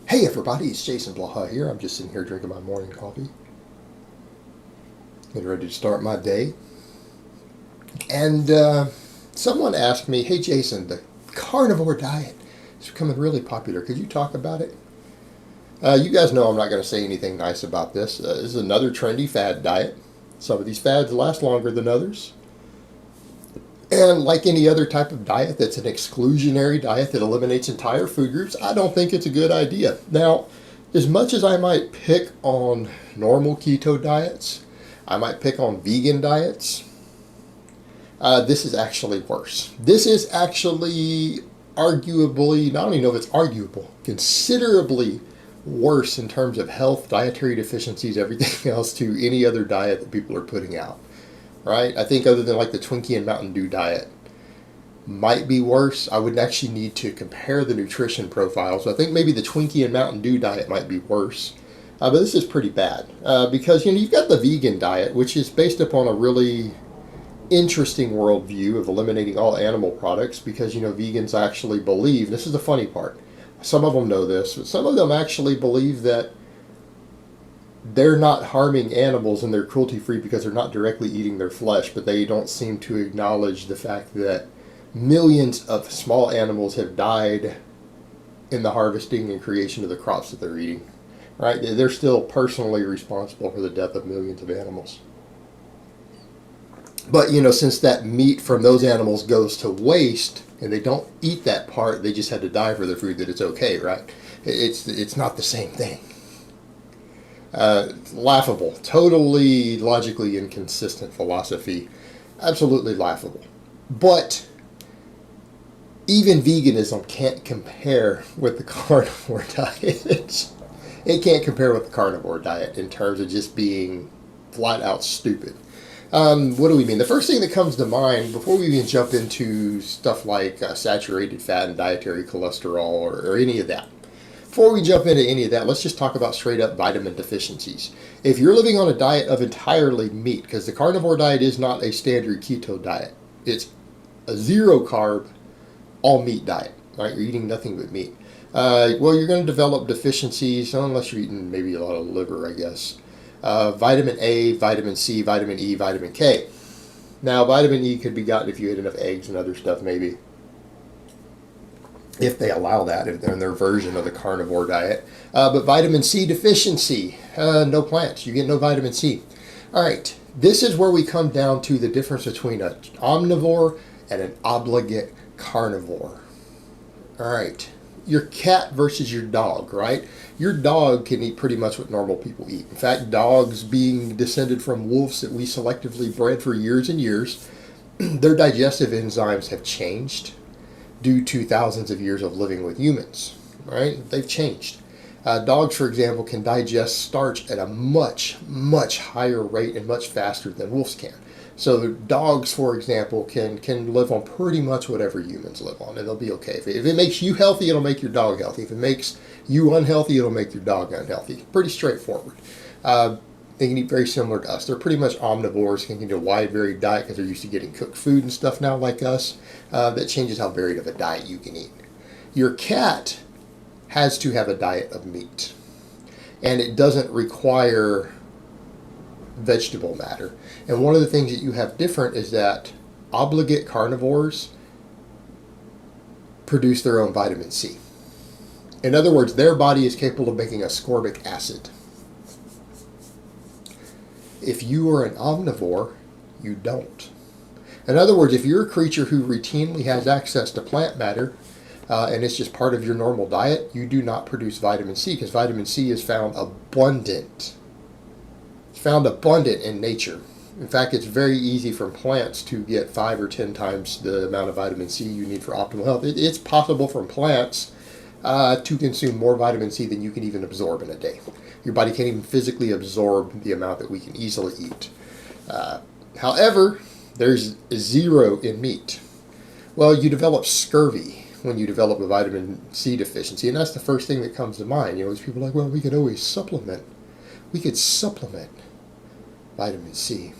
Hey everybody, it's Jason Blaha here. I'm just sitting here drinking my morning coffee. Getting ready to start my day. And someone asked me, hey Jason, the carnivore diet is becoming really popular. Could you talk about it? You guys know I'm not going to say anything nice about this. This is another trendy fad diet. Some of these fads last longer than others. And like any other type of diet that's an exclusionary diet that eliminates entire food groups, I don't think it's a good idea. Now, as much as I might pick on normal keto diets, I might pick on vegan diets, this is actually worse. This is actually arguably, I don't even know if it's arguable, considerably worse in terms of health, dietary deficiencies, everything else to any other diet that people are putting out. Right? I think other than like the Twinkie and Mountain Dew diet might be worse. I would actually need to compare the nutrition profiles. So I think maybe the Twinkie and Mountain Dew diet might be worse. But this is pretty bad because you've got the vegan diet, which is based upon a really interesting worldview of eliminating all animal products because vegans actually believe, this is the funny part, some of them know this, but some of them actually believe that they're not harming animals and they're cruelty free because they're not directly eating their flesh, but they don't seem to acknowledge the fact that millions of small animals have died in the harvesting and creation of the crops that they're eating. Right? They're still personally responsible for the death of millions of animals. But since that meat from those animals goes to waste and they don't eat that part, they just had to die for their food, that it's okay, right? It's not the same thing. Laughable. Totally logically inconsistent philosophy. Absolutely laughable. But even veganism can't compare with the carnivore diet. It can't compare with the carnivore diet in terms of just being flat out stupid. What do we mean? The first thing that comes to mind before we even jump into stuff like saturated fat and dietary cholesterol or any of that, before we jump into any of that, let's just talk about straight up vitamin deficiencies. If you're living on a diet of entirely meat, because the carnivore diet is not a standard keto diet, it's a zero carb, all meat diet, right? You're eating nothing but meat. Well, you're going to develop deficiencies, unless you're eating maybe a lot of liver, I guess. Vitamin A, vitamin C, vitamin E, vitamin K. Now, vitamin E could be gotten if you ate enough eggs and other stuff, maybe, if they allow that in their version of the carnivore diet. But vitamin C deficiency, no plants. You get no vitamin C. All right, this is where we come down to the difference between an omnivore and an obligate carnivore. All right, your cat versus your dog, right? Your dog can eat pretty much what normal people eat. In fact, dogs being descended from wolves that we selectively bred for years and years, their digestive enzymes have changed due to thousands of years of living with humans, right? They've changed. Dogs, for example, can digest starch at a much, much higher rate and much faster than wolves can. So dogs, for example, can live on pretty much whatever humans live on, and they'll be okay. If it makes you healthy, it'll make your dog healthy. If it makes you unhealthy, it'll make your dog unhealthy. Pretty straightforward. They can eat very similar to us. They're pretty much omnivores, can eat a wide, varied diet because they're used to getting cooked food and stuff now like us. That changes how varied of a diet you can eat. Your cat has to have a diet of meat, and it doesn't require vegetable matter. And one of the things that you have different is that obligate carnivores produce their own vitamin C. In other words, their body is capable of making ascorbic acid. If you are an omnivore, you don't. In other words, if you're a creature who routinely has access to plant matter, and it's just part of your normal diet, you do not produce vitamin C because vitamin C is found abundant. It's found abundant in nature. In fact, it's very easy from plants to get 5 or 10 times the amount of vitamin C you need for optimal health. It's possible from plants to consume more vitamin C than you can even absorb in a day. Your body can't even physically absorb the amount that we can easily eat. However, there's zero in meat. Well, you develop scurvy when you develop a vitamin C deficiency, and that's the first thing that comes to mind. These people are like, well, we could always supplement. We could supplement vitamin C.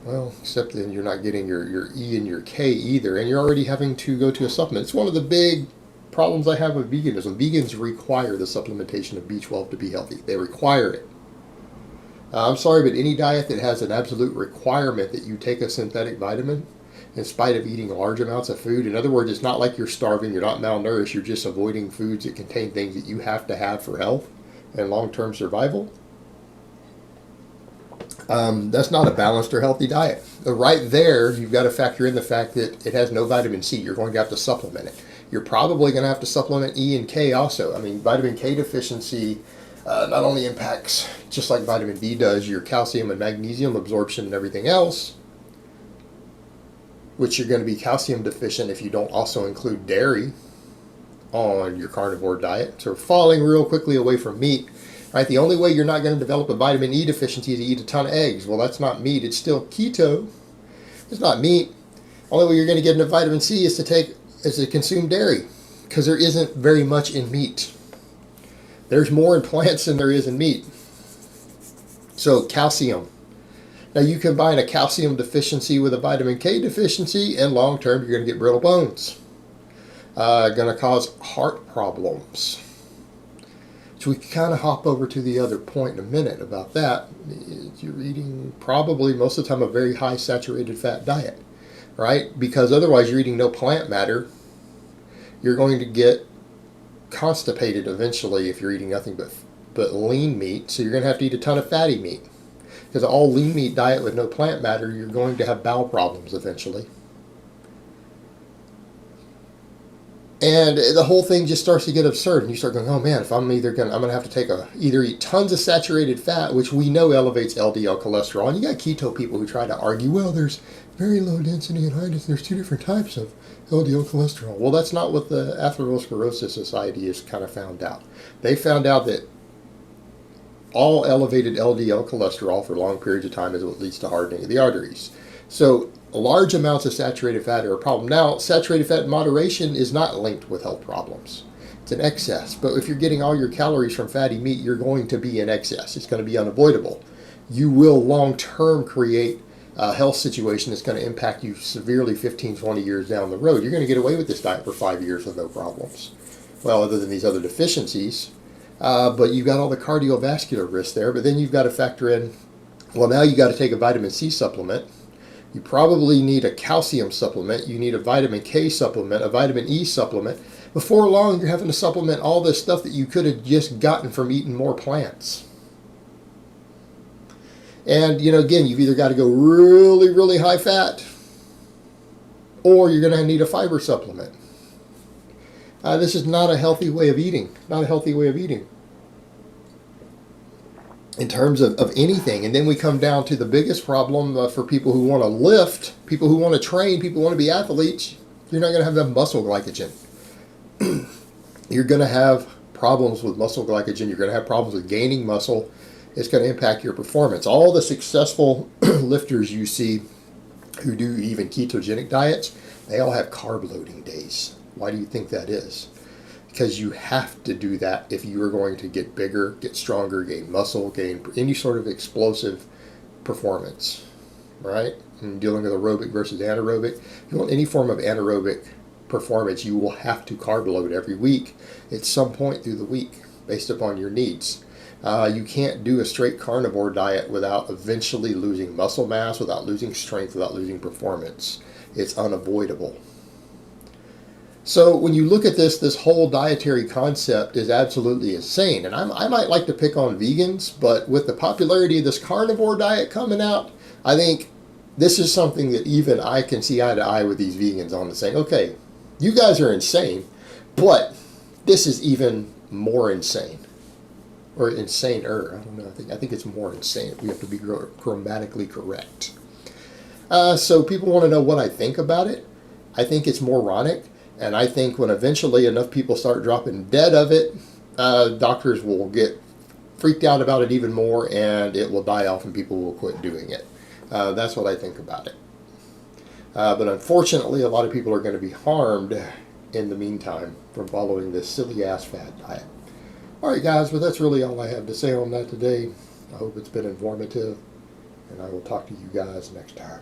Well, except then you're not getting your E and your K either, and you're already having to go to a supplement. It's one of the big problems I have with veganism. Vegans require the supplementation of B12 to be healthy. They require it. I'm sorry, but any diet that has an absolute requirement that you take a synthetic vitamin in spite of eating large amounts of food, in other words, it's not like you're starving, you're not malnourished, you're just avoiding foods that contain things that you have to have for health and long-term survival. That's not a balanced or healthy diet. Right there, you've got to factor in the fact that it has no vitamin C. You're going to have to supplement it. You're probably going to have to supplement E and K also. I mean, vitamin K deficiency not only impacts, just like vitamin D does, your calcium and magnesium absorption and everything else, which you're going to be calcium deficient if you don't also include dairy on your carnivore diet. So falling real quickly away from meat. Right? The only way you're not going to develop a vitamin E deficiency is to eat a ton of eggs. Well, that's not meat. It's still keto. It's not meat. Only way you're going to get into vitamin C is to consume dairy, because there isn't very much in meat. There's more in plants than there is in meat. So calcium. Now you combine a calcium deficiency with a vitamin K deficiency, and long term you're going to get brittle bones. Going to cause heart problems. So we can kind of hop over to the other point in a minute about that. You're eating probably most of the time a very high saturated fat diet, right? Because otherwise you're eating no plant matter. You're going to get constipated eventually if you're eating nothing but lean meat. So you're going to have to eat a ton of fatty meat. Because all lean meat diet with no plant matter, you're going to have bowel problems eventually. And the whole thing just starts to get absurd, and you start going, oh man, if I'm gonna have to take either eat tons of saturated fat, which we know elevates LDL cholesterol, and you got keto people who try to argue, well, there's very low density and high density, there's two different types of LDL cholesterol. Well, that's not what the Atherosclerosis Society has kind of found out. They found out that all elevated LDL cholesterol for long periods of time is what leads to hardening of the arteries. So large amounts of saturated fat are a problem. Now, saturated fat in moderation is not linked with health problems. It's an excess. But if you're getting all your calories from fatty meat, you're going to be in excess. It's going to be unavoidable. You will long-term create a health situation that's going to impact you severely 15, 20 years down the road. You're going to get away with this diet for 5 years with no problems. Well, other than these other deficiencies. But you've got all the cardiovascular risks there. But then you've got to factor in, well, now you've got to take a vitamin C supplement. You probably need a calcium supplement. You need a vitamin K supplement, a vitamin E supplement. Before long, you're having to supplement all this stuff that you could have just gotten from eating more plants. And, again, you've either got to go really, really high fat, or you're going to need a fiber supplement. This is not a healthy way of eating. Not a healthy way of eating. In terms of anything. And then we come down to the biggest problem for people who want to lift, people who want to train, people who want to be athletes. You're not going to have that muscle glycogen. You're going to have problems with muscle glycogen. You're going to have problems with gaining muscle. It's going to impact your performance. All the successful lifters you see who do even ketogenic diets, they all have carb loading days. Why do you think that is? Because you have to do that if you are going to get bigger, get stronger, gain muscle, gain any sort of explosive performance, right? And dealing with aerobic versus anaerobic. If you want any form of anaerobic performance, you will have to carb load every week at some point through the week based upon your needs. You can't do a straight carnivore diet without eventually losing muscle mass, without losing strength, without losing performance. It's unavoidable. So when you look at this whole dietary concept is absolutely insane. And I might like to pick on vegans, but with the popularity of this carnivore diet coming out, I think this is something that even I can see eye to eye with these vegans on and saying, okay, you guys are insane, but this is even more insane. Or insaner. I don't know. I think it's more insane. We have to be grammatically correct. So people want to know what I think about it. I think it's moronic. And I think when eventually enough people start dropping dead of it, doctors will get freaked out about it even more, and it will die off and people will quit doing it. That's what I think about it. But unfortunately, a lot of people are going to be harmed in the meantime from following this silly-ass fad diet. All right, guys, well, that's really all I have to say on that today. I hope it's been informative, and I will talk to you guys next time.